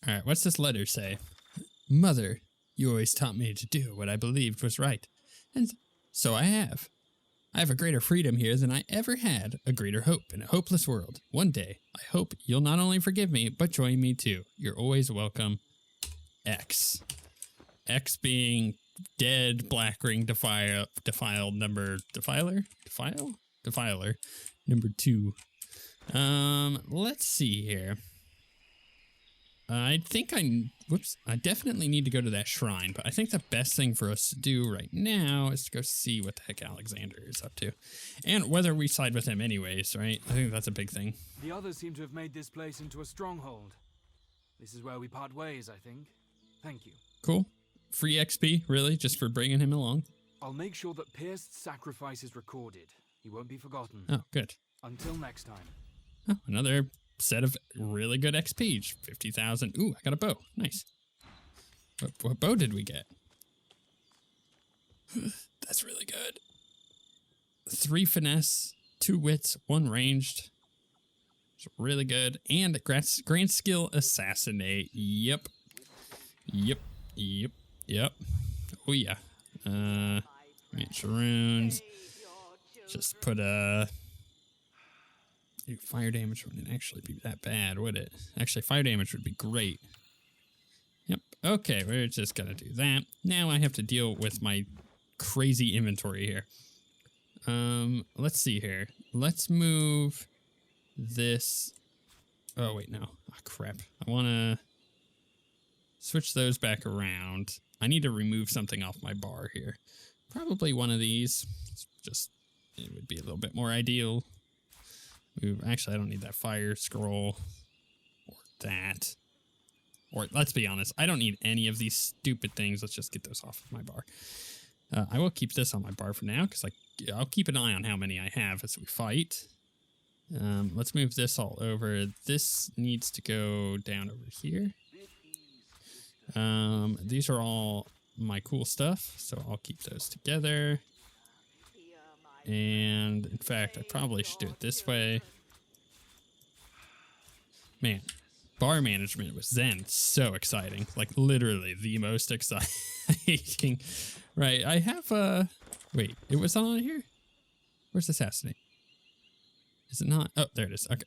Alright, what's this letter say? Mother, you always taught me to do what I believed was right. And so I have. I have a greater freedom here than I ever had, a greater hope in a hopeless world. One day, I hope you'll not only forgive me, but join me too. You're always welcome, X. X being dead black ring defiler number 2. Let's see here. I think I definitely need to go to that shrine, but I think the best thing for us to do right now is to go see what the heck Alexander is up to. And whether we side with him anyways, right? I think that's a big thing. The others seem to have made this place into a stronghold. This is where we part ways, I think. Thank you. Cool. Free XP, really, just for bringing him along? I'll make sure that Pierce's sacrifice is recorded. He won't be forgotten. Oh, good. Until next time. Oh, another set of really good XP. 50,000. Ooh, I got a bow. Nice. What bow did we get? That's really good. 3 finesse, 2 wits, 1 ranged. It's really good. And grand skill assassinate. Yep. Oh yeah. Mansion runes. Just put fire damage wouldn't actually be that bad, would it? Actually, fire damage would be great. Yep. Okay, we're just gonna do that. Now I have to deal with my crazy inventory here. Let's see here. Let's move this. Oh wait, no. Oh crap. I wanna switch those back around. I need to remove something off my bar here. Probably one of these. It would be a little bit more ideal. Actually, I don't need that fire scroll or that. Or let's be honest, I don't need any of these stupid things. Let's just get those off of my bar. I will keep this on my bar for now because I'll keep an eye on how many I have as we fight. Let's move this all over. This needs to go down over here. These are all my cool stuff, so I'll keep those together. And in fact, I probably should do it this way. Man, bar management with Zen, so exciting. Like literally the most exciting. Right, I have wait, it was on here? Where's assassinate? Is it not? Oh, there it is. Okay.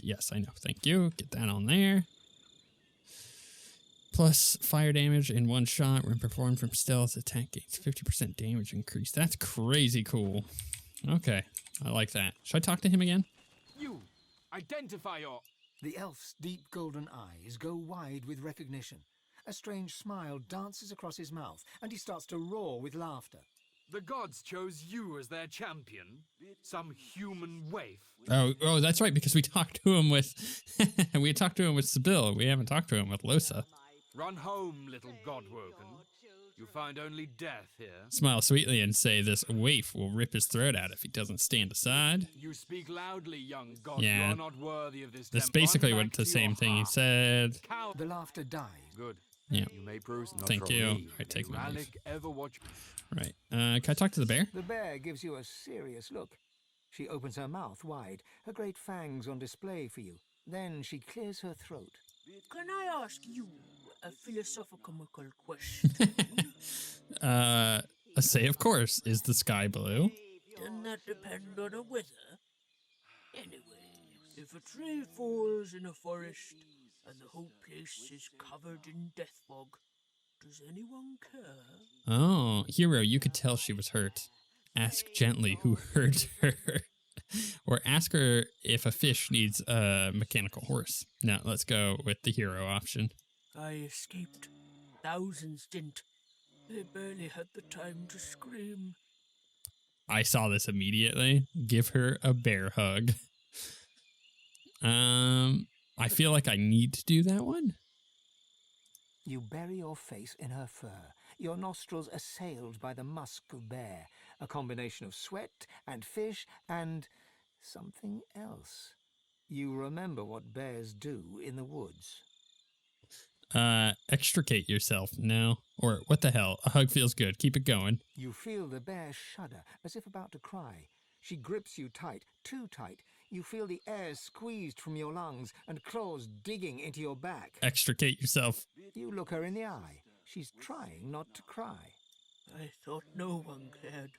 Yes, I know. Thank you. Get that on there. Plus fire damage in 1 shot when performed from stealth. Attack gains 50% damage increase. That's crazy cool. Okay, I like that. Should I talk to him again? You! Identify your... The elf's deep golden eyes go wide with recognition. A strange smile dances across his mouth, and he starts to roar with laughter. The gods chose you as their champion? Some human waif? Oh, that's right, because we talked to him with... we talked to him with Sibyl. We haven't talked to him with Lohse. Run home, little godwoken. You find only death here. Smile sweetly and say this waif will rip his throat out if he doesn't stand aside. You speak loudly, young god. Yeah. You are not worthy of this That's temple. basically Back what the to same your thing he heart. said. The laughter dies. Good. Yeah. You may bruise not Thank from you. me. I take Do my leave. Alec ever watch... Right. Can I talk to the bear? The bear gives you a serious look. She opens her mouth wide, her great fangs on display for you. Then she clears her throat. Can I ask you a philosophical question? Say of course. Is the sky blue? Doesn't that depend on the weather? Anyway, if a tree falls in a forest and the whole place is covered in death fog, does anyone care? Oh, hero, you could tell she was hurt. Ask gently who hurt her. Or ask her if a fish needs a mechanical horse. Now, let's go with the hero option. I escaped. Thousands didn't. They barely had the time to scream. I saw this immediately. Give her a bear hug. I feel like I need to do that one. You bury your face in her fur, your nostrils assailed by the musk of bear, a combination of sweat and fish and something else. You remember what bears do in the woods. Extricate yourself. No. Or what the hell? A hug feels good. Keep it going. You feel the bear shudder, as if about to cry. She grips you tight, too tight. You feel the air squeezed from your lungs and claws digging into your back. Extricate yourself. You look her in the eye. She's trying not to cry. I thought no one cared.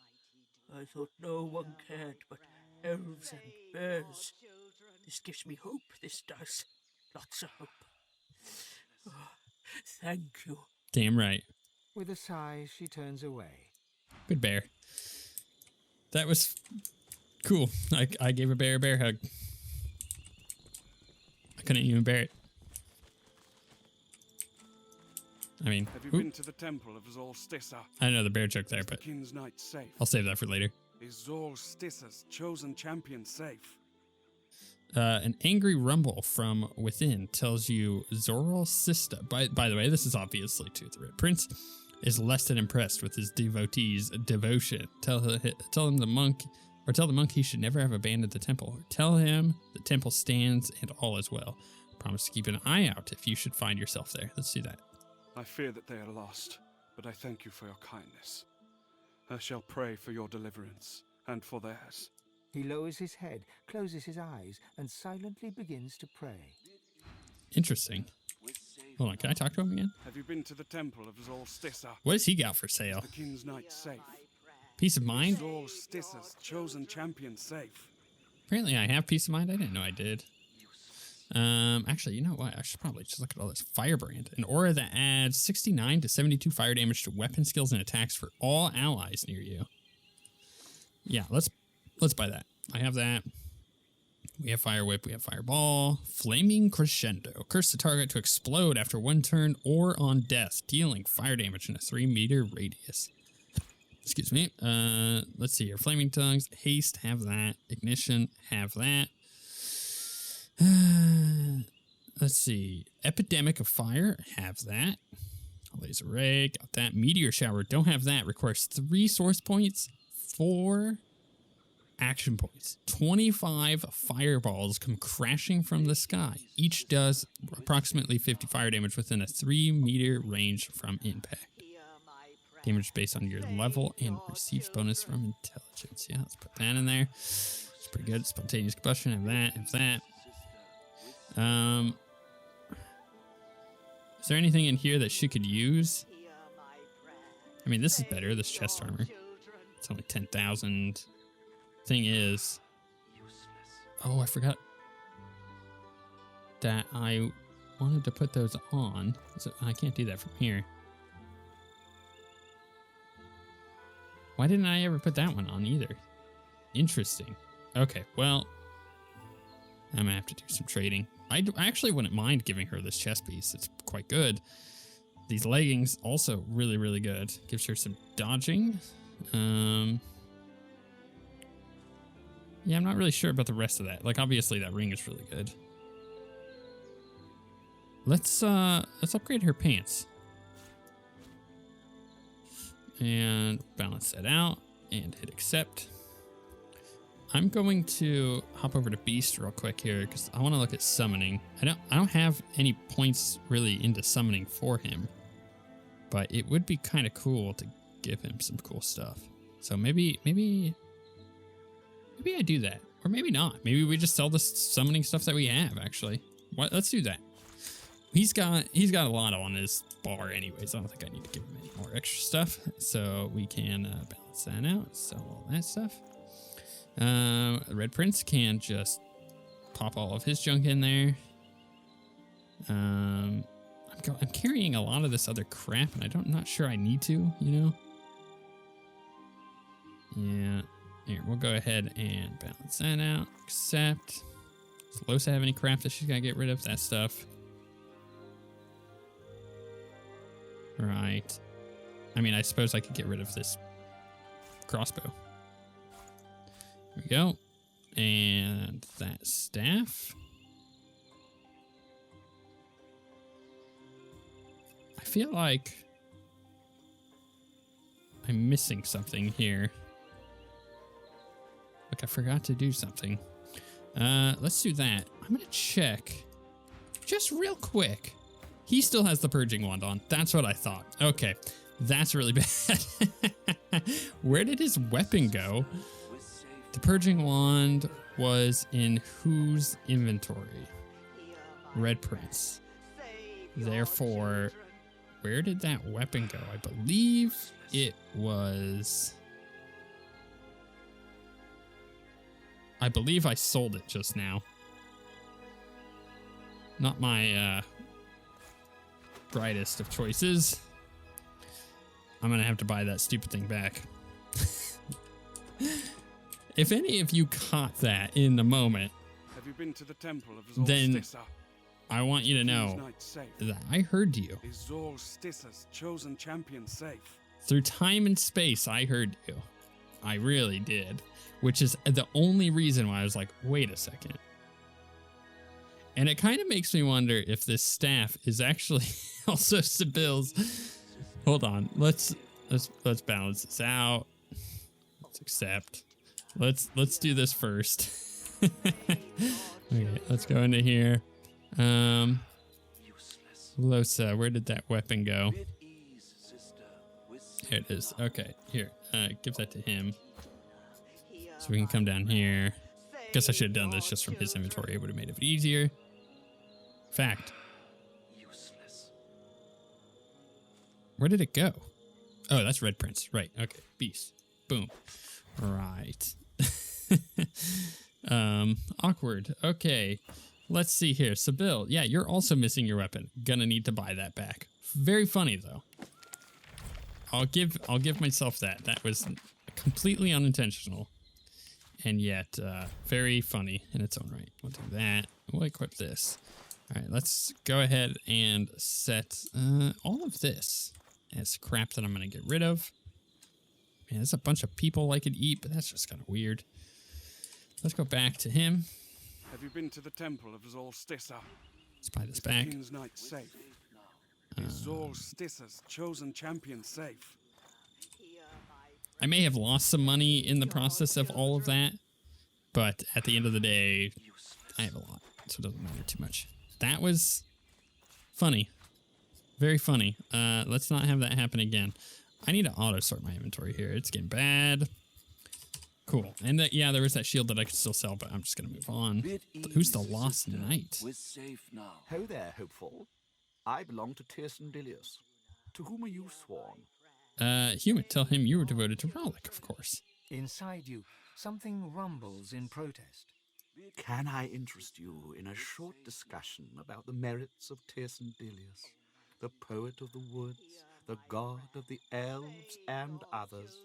I thought no one cared but elves and bears. This gives me hope, this does. Lots of hope. Oh, thank you. Damn right. With a sigh, she turns away. Good bear. That was cool. I gave a bear hug. I couldn't even bear it. I mean, have you been to the temple of Solstice? I know the bear joke there, but the King's Knight safe? I'll save that for later. Is Solstice's chosen champion safe? An angry rumble from within tells you Zoral Sista. By the way, this is obviously to the Red Prince. Is less than impressed with his devotees' devotion. Tell him the monk he should never have abandoned the temple. Tell him the temple stands and all is well. Promise to keep an eye out if you should find yourself there. Let's do that. I fear that they are lost, but I thank you for your kindness. I shall pray for your deliverance and for theirs. He lowers his head, closes his eyes, and silently begins to pray. Interesting. Hold on, can I talk to him again? Have you been to the temple of Solstice? What has he got for sale? The King's Knight safe? Peace of mind? Solstice's chosen champion safe? Apparently I have peace of mind. I didn't know I did. Actually, you know what? I should probably just look at all this. Firebrand. An aura that adds 69 to 72 fire damage to weapon skills and attacks for all allies near you. Yeah, let's buy that. I have that. We have Fire Whip, we have Fireball. Flaming Crescendo. Curse the target to explode after one turn or on death, dealing fire damage in a 3-meter radius. Excuse me. Let's see here. Flaming Tongues. Haste, have that. Ignition, have that. Let's see. Epidemic of Fire, have that. Laser Ray, got that. Meteor Shower, don't have that. Requires 3 source points, 4 action points. 25 fireballs come crashing from the sky. Each does approximately 50 fire damage within a 3-meter range from impact. Damage based on your level and receives bonus from intelligence. Yeah, let's put that in there. It's pretty good. Spontaneous combustion, have that, have that. Is there anything in here that she could use? I mean, this is better, this chest armor. It's only 10,000. Thing is, oh, I forgot that I wanted to put those on. So I can't do that from here. Why didn't I ever put that one on either? Interesting. Okay, well, I'm gonna have to do some trading. I actually wouldn't mind giving her this chest piece. It's quite good. These leggings also really, really good. Gives her some dodging. Yeah, I'm not really sure about the rest of that. Like, obviously that ring is really good. Let's upgrade her pants. And balance that out and hit accept. I'm going to hop over to Beast real quick here because I want to look at summoning. I don't have any points really into summoning for him, but it would be kind of cool to give him some cool stuff. So maybe I do that, or maybe not. Maybe we just sell the summoning stuff that we have. Actually, let's do that. He's got a lot on his bar anyways. I don't think I need to give him any more extra stuff, so we can balance that out. Sell all that stuff. Red Prince can just pop all of his junk in there. I'm carrying a lot of this other crap, and I'm not sure I need to, you know? Yeah. Here, we'll go ahead and balance that out. Accept. Does Lohse have any crap that she's got to get rid of? That stuff. Right. I mean, I suppose I could get rid of this crossbow. There we go. And that staff. I feel like I'm missing something here. Like I forgot to do something. Let's do that. I'm gonna check just real quick. He still has the purging wand on. That's what I thought. Okay, that's really bad. Where did his weapon go? The purging wand was in whose inventory? Red Prince. Therefore, where did that weapon go? I believe it was... I believe I sold it just now. Not my brightest of choices. I'm going to have to buy that stupid thing back. If any of you caught that in the moment, Have you been to the temple of then Zolstissa? I want you to know that I heard you. Is Zolstissa's chosen champion safe? Through time and space, I heard you. I really did. Which is the only reason why I was like, wait a second. And it kind of makes me wonder if this staff is actually also Sibyl's. Hold on. Let's balance this out. Let's accept. Let's do this first. Okay, let's go into here. Lohse, where did that weapon go? Here it is. Okay, here. Give that to him. So we can come down here. Guess I should have done this just from his inventory. It would have made it easier. Fact. Where did it go? Oh, that's Red Prince. Right. Okay. Beast. Boom. Right. Awkward. Okay. Let's see here. Sibyl. Yeah, you're also missing your weapon. Gonna need to buy that back. Very funny though. I'll give myself that. That was completely unintentional. And yet, very funny in its own right. We'll do that. We'll equip this. All right, let's go ahead and set all of this as crap that I'm going to get rid of. Man, there's a bunch of people I could eat, but that's just kind of weird. Let's go back to him. Have you been to the temple of Zolstissa? Let's buy this Is the back. King's Knight safe? Is Zolstissa's chosen champion safe? I may have lost some money in the process of all of that, but at the end of the day, I have a lot, so it doesn't matter too much. That was funny. Very funny. Let's not have that happen again. I need to auto-sort my inventory here. It's getting bad. Cool. And yeah, there was that shield that I could still sell, but I'm just going to move on. Who's the Lost Knight? Ho there, hopeful. I belong to Tirsen Dilius. To whom are you sworn? Human, tell him you were devoted to Rollick, of course. Inside you, something rumbles in protest. Can I interest you in a short discussion about the merits of Tirsen Dilius, the poet of the woods, the god of the elves, and others?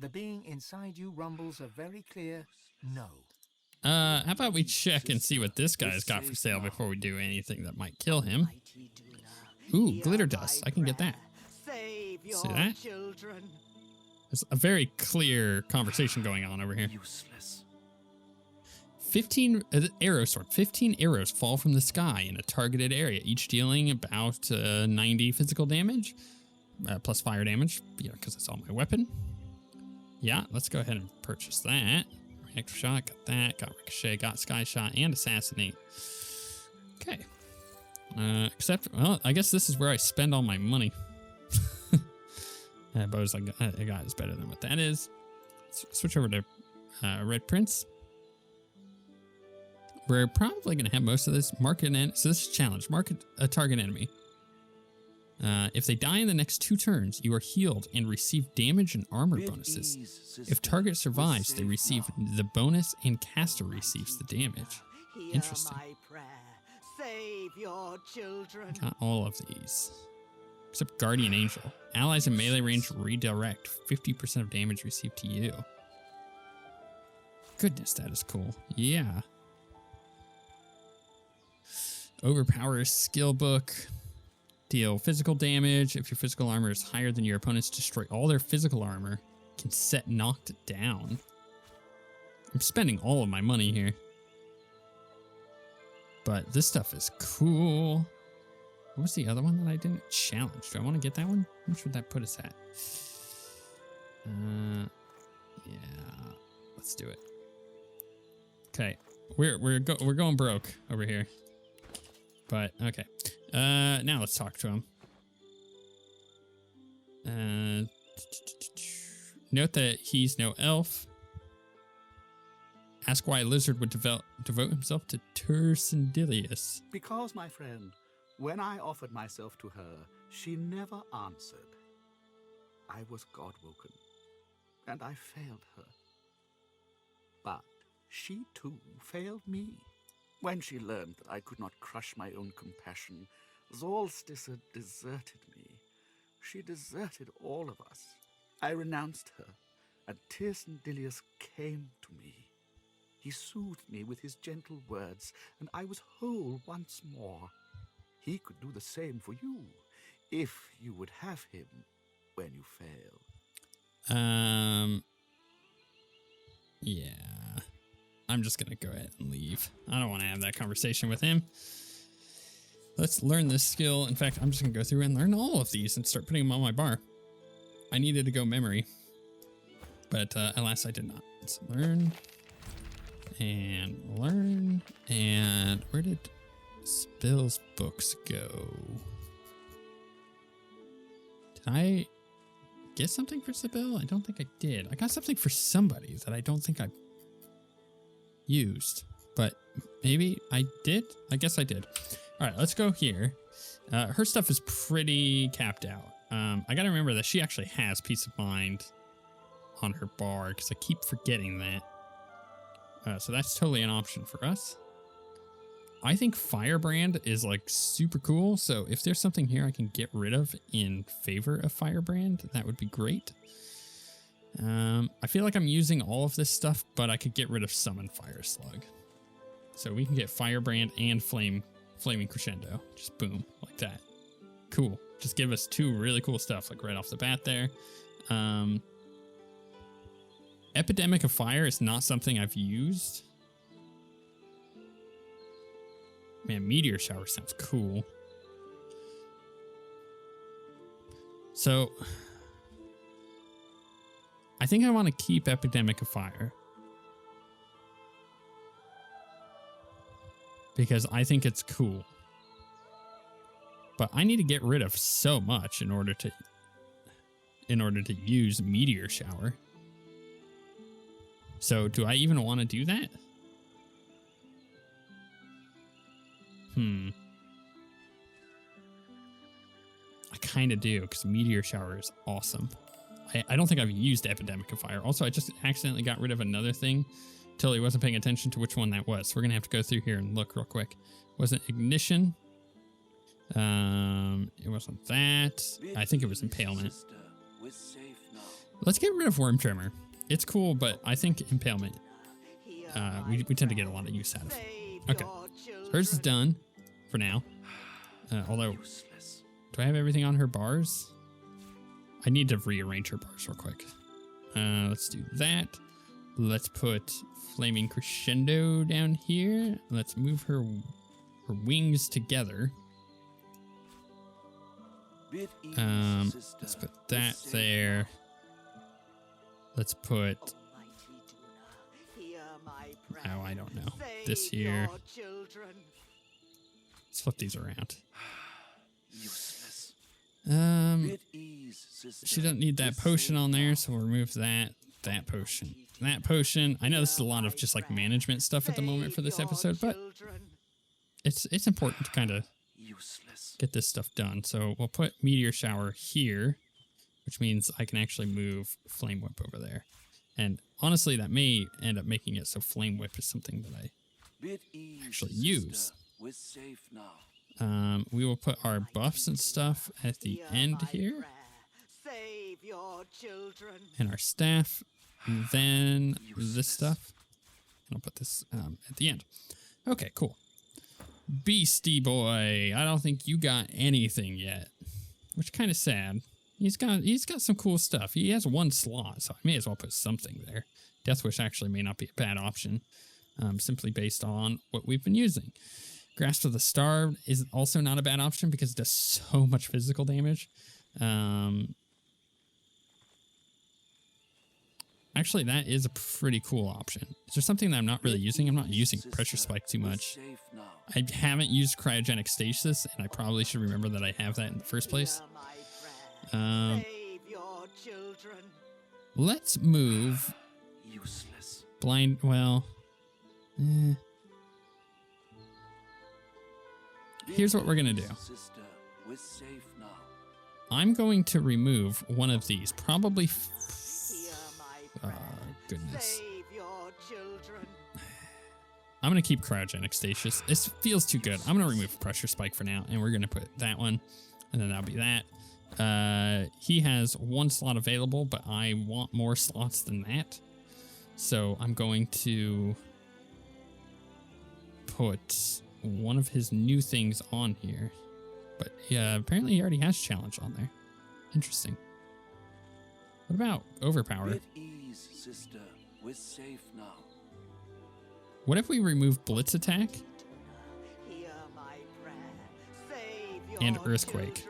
The being inside you rumbles a very clear no. How about we check and see what this guy's got for sale before we do anything that might kill him? Ooh, glitter dust. I can get that. See that? There's a very clear conversation going on over here. 15 arrow sword. 15 arrows fall from the sky in a targeted area, each dealing about 90 physical damage, plus fire damage, because it's all my weapon. Yeah, let's go ahead and purchase that. Extra shot, got that, got ricochet, got sky shot, and assassinate. Okay. Except, well, I guess this is where I spend all my money. Bows I got is better than what that is. Let's switch over to Red Prince. We're probably going to have most of this. So this is a challenge. Mark a target enemy. If they die in the next 2 turns, you are healed and receive damage and armor bonuses. If target survives, they receive the bonus and caster receives the damage. Interesting. Got all of these. Except Guardian Angel. Allies in melee range redirect. 50% of damage received to you. Goodness, that is cool. Yeah. Overpower skill book. Deal physical damage. If your physical armor is higher than your opponent's, destroy all their physical armor. Can set knocked down. I'm spending all of my money here. But this stuff is cool. What was the other one that I didn't challenge? Do I want to get that one? How much would that put us at? Yeah, let's do it. Okay, we're going broke over here. But, okay. Now let's talk to him. Note that he's no elf. Ask why a lizard would devote himself to Tersendilius. Because, my friend, when I offered myself to her, she never answered. I was God-woken, and I failed her. But she, too, failed me. When she learned that I could not crush my own compassion, Solstice had deserted me. She deserted all of us. I renounced her, and Tersendilius came to me. He soothed me with his gentle words, and I was whole once more. He could do the same for you, if you would have him when you fail. Yeah. I'm just gonna go ahead and leave. I don't want to have that conversation with him. Let's learn this skill. In fact, I'm just gonna go through and learn all of these and start putting them on my bar. I needed to go memory, but alas, I did not. Let's learn. And learn. And where did Spill's books go? Did I get something for Sibyl? I don't think I did. I got something for somebody that I don't think I used, but maybe I did. I guess I did. All right, let's go here. Her stuff is pretty capped out. I gotta remember that she actually has Peace of Mind on her bar because I keep forgetting that. So that's totally an option for us. I think Firebrand is like super cool. So if there's something here I can get rid of in favor of Firebrand, that would be great. I feel like I'm using all of this stuff, but I could get rid of Summon Fire Slug. So we can get Firebrand and Flaming Crescendo. Just boom, like that. Cool. Just give us two really cool stuff, like right off the bat there. Epidemic of Fire is not something I've used. Man, Meteor Shower sounds cool. So, I think I want to keep Epidemic of Fire. Because I think it's cool. But I need to get rid of so much in order to use Meteor Shower. So, do I even want to do that? I kind of do, because Meteor Shower is awesome. I don't think I've used Epidemic of Fire. Also, I just accidentally got rid of another thing. Totally wasn't paying attention to which one that was. So we're going to have to go through here and look real quick. Wasn't Ignition. It wasn't that. I think it was Impalement. Let's get rid of Worm Tremor. It's cool, but I think Impalement, we tend to get a lot of use out of. Okay. Hers is done for now. Although, do I have everything on her bars? I need to rearrange her bars real quick. Let's do that. Let's put Flaming Crescendo down here. Let's move her wings together. Let's put that there. Let's put... Oh, I don't know. This here. Let's flip these around. She doesn't need that potion on there, so we'll remove that. That potion. That potion. I know this is a lot of just like management stuff at the moment for this episode, but it's important to kind of get this stuff done. So we'll put Meteor Shower here, which means I can actually move Flame Whip over there. And honestly, that may end up making it so Flame Whip is something that I actually use. We will put our buffs and stuff at the end here. And our staff. And then this stuff. And I'll put this at the end. Okay, cool. Beastie Boy. I don't think you got anything yet. Which is kind of sad. He's got some cool stuff. He has one slot, so I may as well put something there. Death Wish actually may not be a bad option. Simply based on what we've been using. Grasp of the Starved is also not a bad option because it does so much physical damage. Actually, that is a pretty cool option. Is there something that I'm not really using? I'm not using pressure spike too much. I haven't used cryogenic stasis, and I probably should remember that I have that in the first place. Let's move. Useless. Blind, well. Here's what we're going to do. Sister, we're safe now. I'm going to remove one of these. Probably. Oh, goodness. I'm going to keep cryogenic stasis. This feels too good. I'm going to remove pressure spike for now, and we're going to put that one, and then that'll be that. He has one slot available, but I want more slots than that. So I'm going to put one of his new things on here. But yeah, apparently he already has challenge on there. Interesting. What about overpower? At ease, sister. We're safe now. What if we remove blitz attack and earthquake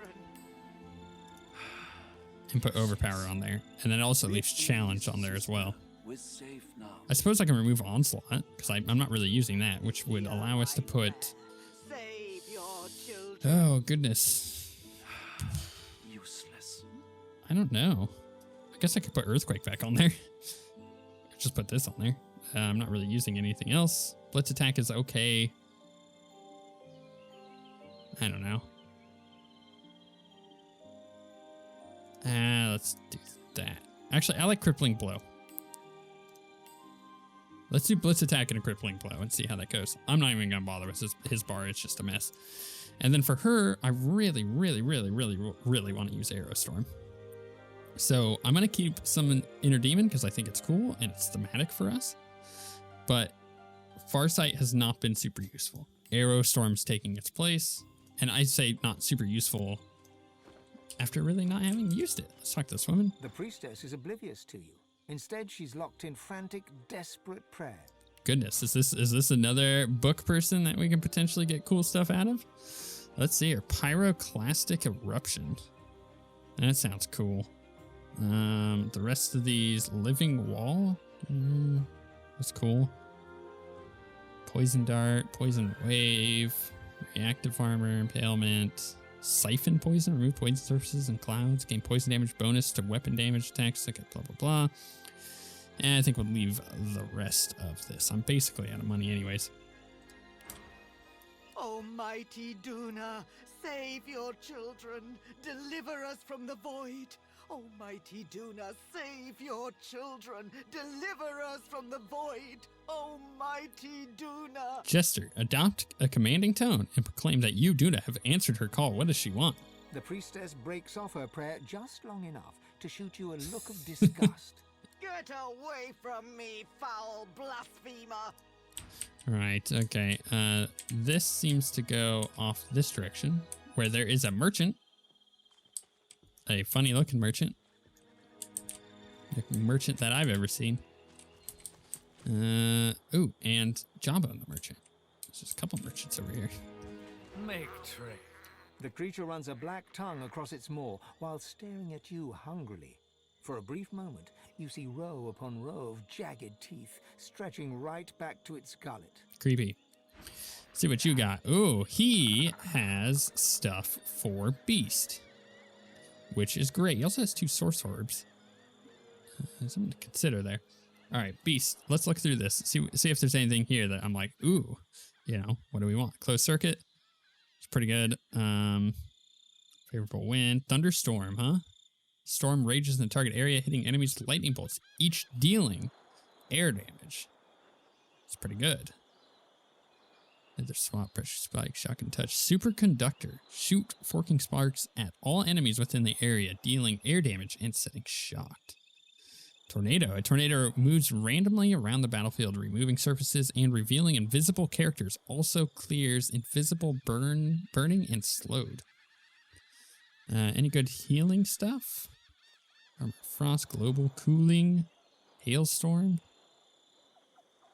and put overpower on there, and then it also leaves challenge on there as well? We're safe now. I suppose I can remove onslaught because I'm not really using that, which would allow us to put. Oh goodness. Useless. I don't know. I guess I could put earthquake back on there. Just put this on there. I'm not really using anything else. Blitz attack is okay. I don't know. Let's do that. Actually, I like crippling blow. Let's do blitz attack and a crippling blow and see how that goes. I'm not even gonna bother with his bar. It's just a mess. And then for her, I really want to use Arrow Storm. So I'm gonna keep Summon Inner Demon because I think it's cool and it's thematic for us. But Farsight has not been super useful. Arrow Storm's taking its place, and I say not super useful after really not having used it. Let's talk to this woman. The priestess is oblivious to you. Instead, she's locked in frantic, desperate prayer. Goodness, is this another book person that we can potentially get cool stuff out of? Let's see here. Pyroclastic Eruption. That sounds cool. The rest of these, Living Wall. That's cool. Poison Dart, Poison Wave, Reactive Armor, Impalement, Siphon Poison, remove poison surfaces and clouds, gain poison damage bonus to weapon damage attacks, okay, blah, blah, blah. And I think we'll leave the rest of this. I'm basically out of money anyways. Almighty Duna, save your children, deliver us from the void. Almighty Duna, save your children, deliver us from the void. Almighty Duna. Jester, adopt a commanding tone and proclaim that you, Duna, have answered her call. What does she want? The priestess breaks off her prayer just long enough to shoot you a look of disgust. Get away from me, foul blasphemer. Right, okay. This seems to go off this direction where there is a merchant. A funny looking merchant. The merchant that I've ever seen. Ooh, and Jawbone the merchant. There's just a couple merchants over here. Make trade. The creature runs a black tongue across its maw while staring at you hungrily. For a brief moment, you see row upon row of jagged teeth stretching right back to its gullet. Creepy. See what you got. Ooh, he has stuff for Beast, which is great. He also has 2 source orbs. Something to consider there. All right, Beast. Let's look through this. See if there's anything here that I'm like, ooh, you know, what do we want? Closed circuit. It's pretty good. Favorable wind. Thunderstorm, huh? Storm rages in the target area, hitting enemies with lightning bolts, each dealing air damage. It's pretty good. Another swap, pressure spike, shock and touch. Superconductor. Shoot forking sparks at all enemies within the area, dealing air damage and setting shocked. Tornado. A tornado moves randomly around the battlefield, removing surfaces and revealing invisible characters. Also clears invisible burning and slowed. Any good healing stuff? Armor Frost, Global Cooling, Hailstorm,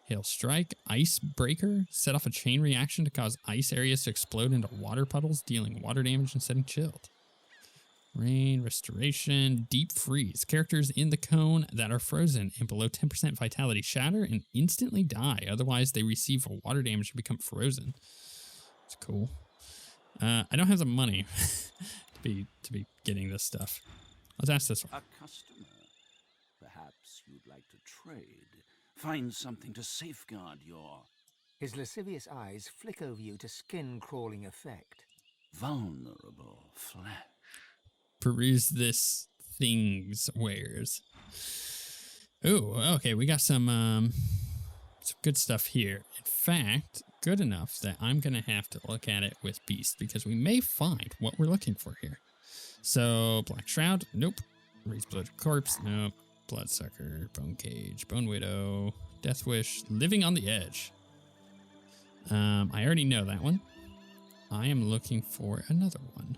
Hail Strike, Ice Breaker. Set off a chain reaction to cause ice areas to explode into water puddles, dealing water damage and setting chilled. Rain, restoration, deep freeze. Characters in the cone that are frozen and below 10% vitality shatter and instantly die. Otherwise, they receive water damage and become frozen. It's cool. I don't have the money to be getting this stuff. Let's ask this one. A customer. Perhaps you'd like to trade. Find something to safeguard your His lascivious eyes flick over you to skin-crawling effect. vulnerable flesh. Peruse this thing's wares. Oh, okay. We got some good stuff here. In fact, good enough that I'm going to have to look at it with Beast because we may find what we're looking for here. So, Black Shroud, nope. Raised Blood Corpse, nope. Bloodsucker, Bone Cage, Bone Widow, Death Wish, Living on the Edge. I already know that one. I am looking for another one.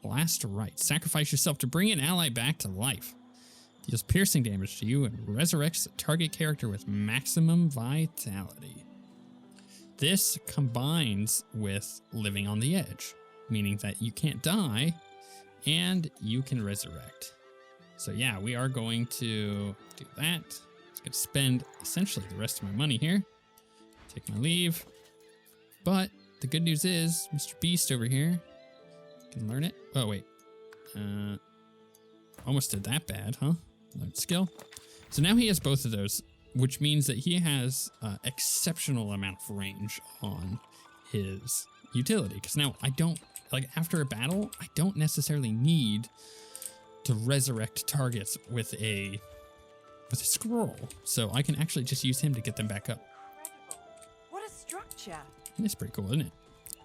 Last Rite. Sacrifice yourself to bring an ally back to life. Deals piercing damage to you and resurrects a target character with maximum vitality. This combines with Living on the Edge, meaning that you can't die and you can resurrect. So yeah, we are going to do that. I'm going to spend essentially the rest of my money here. Take my leave. But the good news is Mr. Beast over here can learn it. Oh, wait. Almost did that bad, huh? Learn skill. So now he has both of those, which means that he has exceptional amount of range on his utility. Because now I don't, like after a battle, I don't necessarily need to resurrect targets with a scroll. So I can actually just use him to get them back up. What a structure! That's pretty cool, isn't it?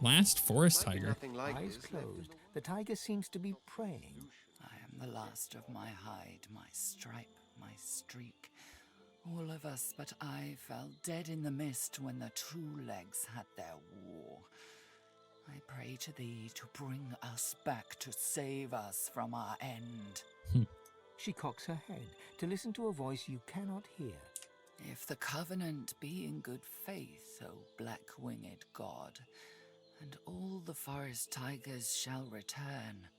Last Forest Tiger. Eyes closed, the tiger seems to be praying. I am the last of my hide, my stripe, my streak. All of us but I fell dead in the mist when the two legs had their war. I pray to thee to bring us back to save us from our end. She cocks her head to listen to a voice you cannot hear. If the covenant be in good faith, O black-winged god, and all the forest tigers shall return,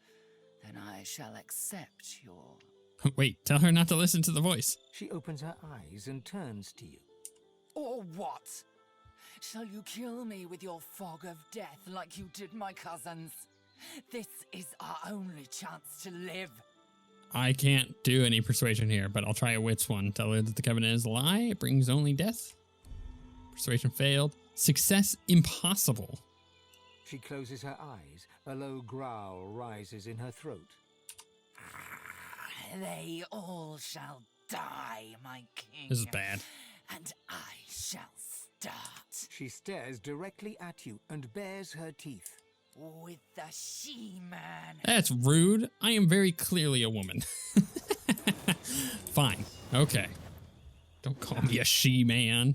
then I shall accept your... Wait, tell her not to listen to the voice. She opens her eyes and turns to you. Or what? Shall you kill me with your fog of death like you did my cousins? This is our only chance to live. I can't do any persuasion here, but I'll try a wits one. Tell her that the covenant is a lie. It brings only death. Persuasion failed. Success impossible. She closes her eyes. A low growl rises in her throat. They all shall die, my king. This is bad. And I shall start. She stares directly at you and bares her teeth. With the she-man. That's rude. I am very clearly a woman. Fine. Okay. Don't call me a she-man.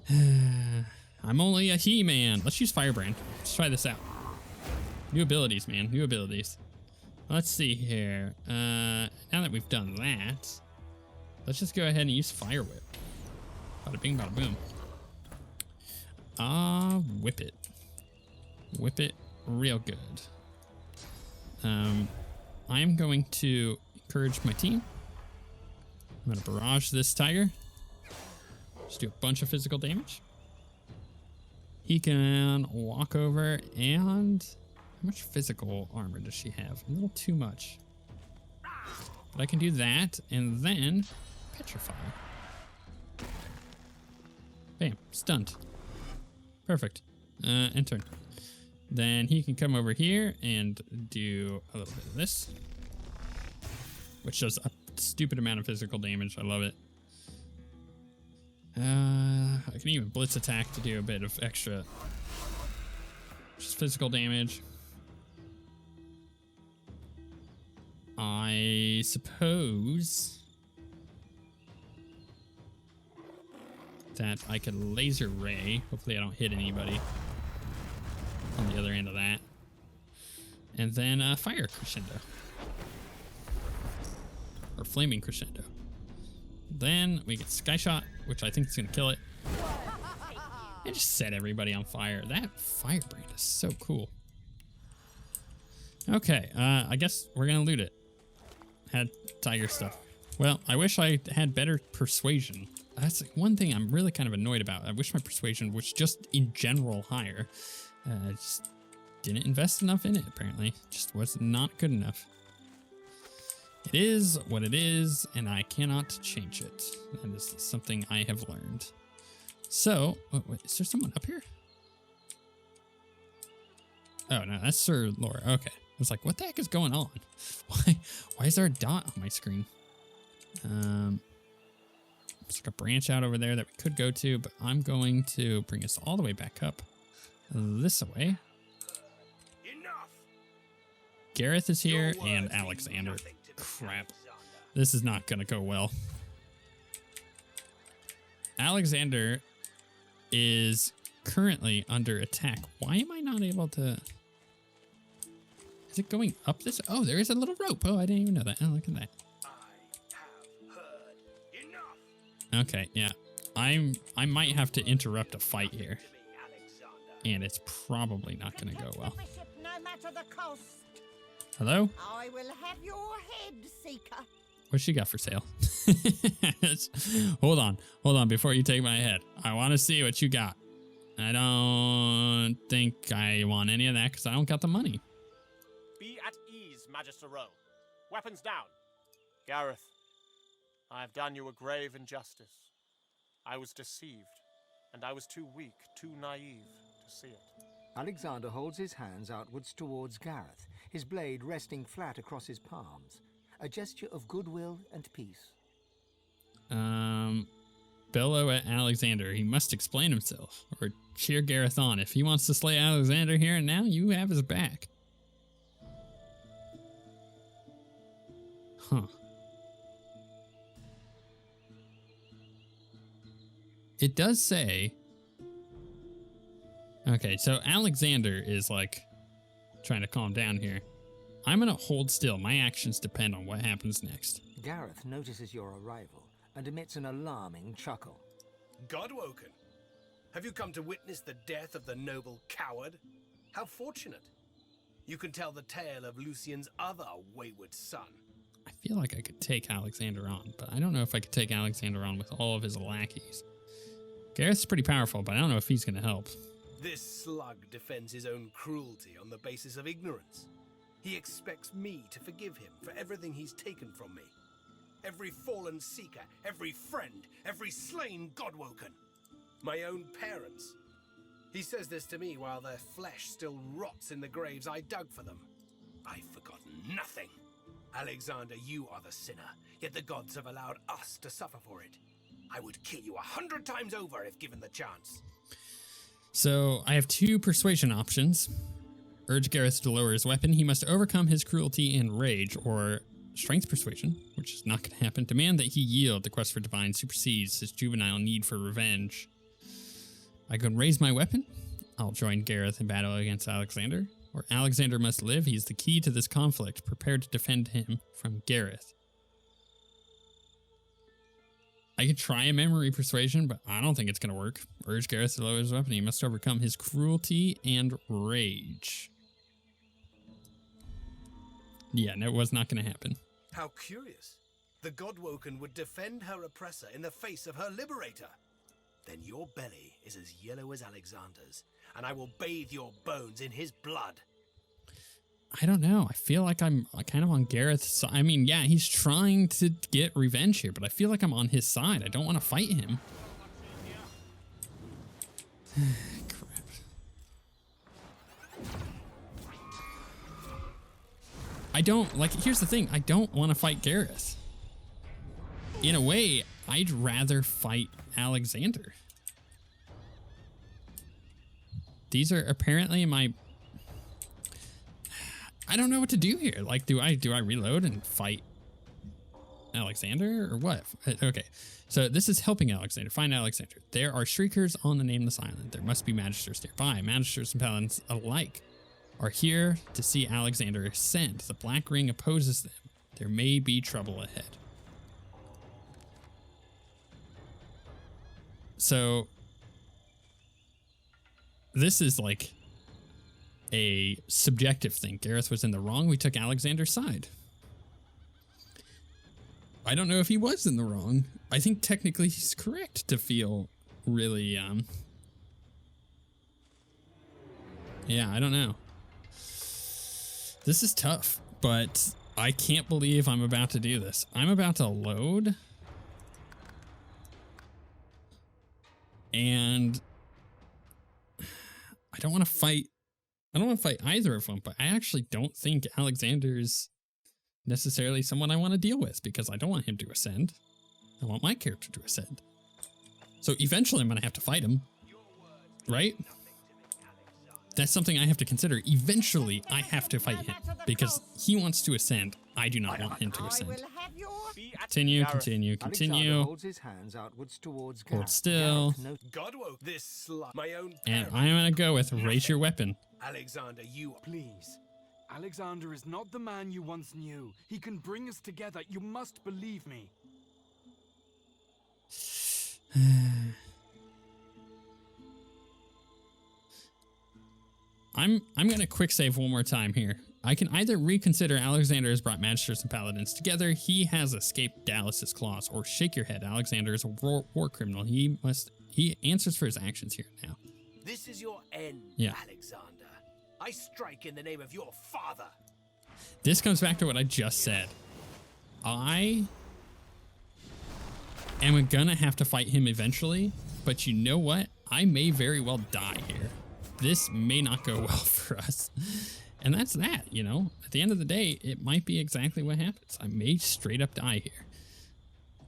I'm only a he-man. Let's use Firebrand. Let's try this out. New abilities, man. New abilities. Let's see here. Now that we've done that, let's just go ahead and use Fire Whip. Bada bing, bada boom. Whip it. Whip it real good. I am going to encourage my team. I'm going to barrage this tiger. Just do a bunch of physical damage. He can walk over and... How much physical armor does she have? A little too much. But I can do that and then petrify. Bam. Stunned. Perfect. End turn. Then he can come over here and do a little bit of this, which does a stupid amount of physical damage. I love it. I can even blitz attack to do a bit of extra just physical damage. I suppose that I could laser ray. Hopefully I don't hit anybody on the other end of that. And then fire crescendo. Or flaming crescendo. Then we get sky shot, which I think is going to kill it. And just set everybody on fire. That firebrand is so cool. Okay, I guess we're gonna loot it. Had tiger stuff. Well, I wish I had better persuasion. That's one thing I'm really kind of annoyed about. I wish my persuasion was just in general higher. I just didn't invest enough in it, apparently. Just was not good enough. It is what it is, and I cannot change it. That is something I have learned. So, wait, is there someone up here? Oh, no, that's Sir Laura. Okay. I was like, what the heck is going on? Why is there a dot on my screen? There's like a branch out over there that we could go to, but I'm going to bring us all the way back up this way. Gareth is here and Alexander. Crap. This is not going to go well. Alexander is currently under attack. Why am I not able to... Is it going up this? Oh, there is a little rope. Oh, I didn't even know that. Oh, look at that. Okay, yeah. I might have to interrupt a fight here. And it's probably not going to go well. No matter the cost. Hello? I will have your head, Seeker. What's she got for sale? Hold on before you take my head. I want to see what you got. I don't think I want any of that because I don't got the money. Be at ease, Magister Rowe. Weapons down. Gareth, I have done you a grave injustice. I was deceived, and I was too weak, too naive to see it. Alexander holds his hands outwards towards Gareth, his blade resting flat across his palms, a gesture of goodwill and peace. Bellow at Alexander. He must explain himself, or cheer Gareth on. If he wants to slay Alexander here and now, you have his back. Huh. It does say... Okay, so Alexander is like trying to calm down here. I'm going to hold still. My actions depend on what happens next. Gareth notices your arrival and emits an alarming chuckle. Godwoken, have you come to witness the death of the noble coward? How fortunate. You can tell the tale of Lucian's other wayward son. I feel like I could take Alexander on, but I don't know if I could take Alexander on with all of his lackeys. Gareth's pretty powerful, but I don't know if he's going to help. This slug defends his own cruelty on the basis of ignorance. He expects me to forgive him for everything he's taken from me. Every fallen seeker, every friend, every slain Godwoken. My own parents. He says this to me while their flesh still rots in the graves I dug for them. I've forgotten nothing. Alexander, you are the sinner, yet the gods have allowed us to suffer for it. I would kill you 100 times over if given the chance. So I have two persuasion options. Urge Gareth to lower his weapon. He must overcome his cruelty and rage, or strength persuasion, which is not going to happen. Demand that he yield. The quest for divine supersedes his juvenile need for revenge. I can raise my weapon. I'll join Gareth in battle against Alexander. Or Alexander must live. He's the key to this conflict, prepared to defend him from Gareth. I could try a memory persuasion, but I don't think it's going to work. Urge Gareth to lower his weapon. He must overcome his cruelty and rage. Yeah, no, it was not going to happen. How curious. The Godwoken would defend her oppressor in the face of her liberator. Then your belly is as yellow as Alexander's, and I will bathe your bones in his blood. I don't know. I feel like I'm kind of on Gareth's side. I mean, yeah, he's trying to get revenge here, but I feel like I'm on his side. I don't want to fight him. Crap. I don't, like, here's the thing. I don't want to fight Gareth. In a way, I'd rather fight Alexander. These are apparently my... I don't know what to do here. Like, do I reload and fight Alexander or what? Okay, so this is helping Alexander. Find Alexander. There are shriekers on the nameless island. There must be magisters nearby. Magisters and paladins alike are here to see Alexander ascend. The Black Ring opposes them. There may be trouble ahead. So this is like a subjective thing. Gareth was in the wrong. We took Alexander's side. I don't know if he was in the wrong. I think technically he's correct to feel really, yeah, I don't know. This is tough, but I can't believe I'm about to do this. I'm about to load. And I don't want to fight. I don't want to fight either of them, but I actually don't think Alexander's necessarily someone I want to deal with because I don't want him to ascend. I want my character to ascend. So eventually I'm going to have to fight him, right? That's something I have to consider. Eventually I have to fight him because he wants to ascend. I do not want him to ascend. Continue, continue, continue. Holds his hands outwards towards Hold still. God woke this slut. My own And I'm going to go with raise your weapon. Alexander, you... Please. Alexander is not the man you once knew. He can bring us together. You must believe me. I'm going to quick save one more time here. I can either reconsider Alexander has brought magisters and paladins together. He has escaped Dallas's claws, or shake your head. Alexander is a war criminal. He answers for his actions here now. This is your end, yeah. Alexander. I strike in the name of your father. This comes back to what I just said. I am gonna have to fight him eventually, but you know what? I may very well die here. This may not go well for us. And that's that, you know? At the end of the day, it might be exactly what happens. I may straight up die here.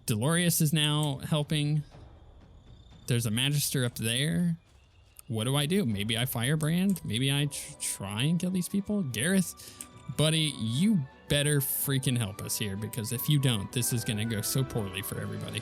Dolores is now helping. There's a magister up there. What do I do? Maybe I firebrand? Maybe I try and kill these people? Gareth, buddy, you better freaking help us here, because if you don't, this is going to go so poorly for everybody.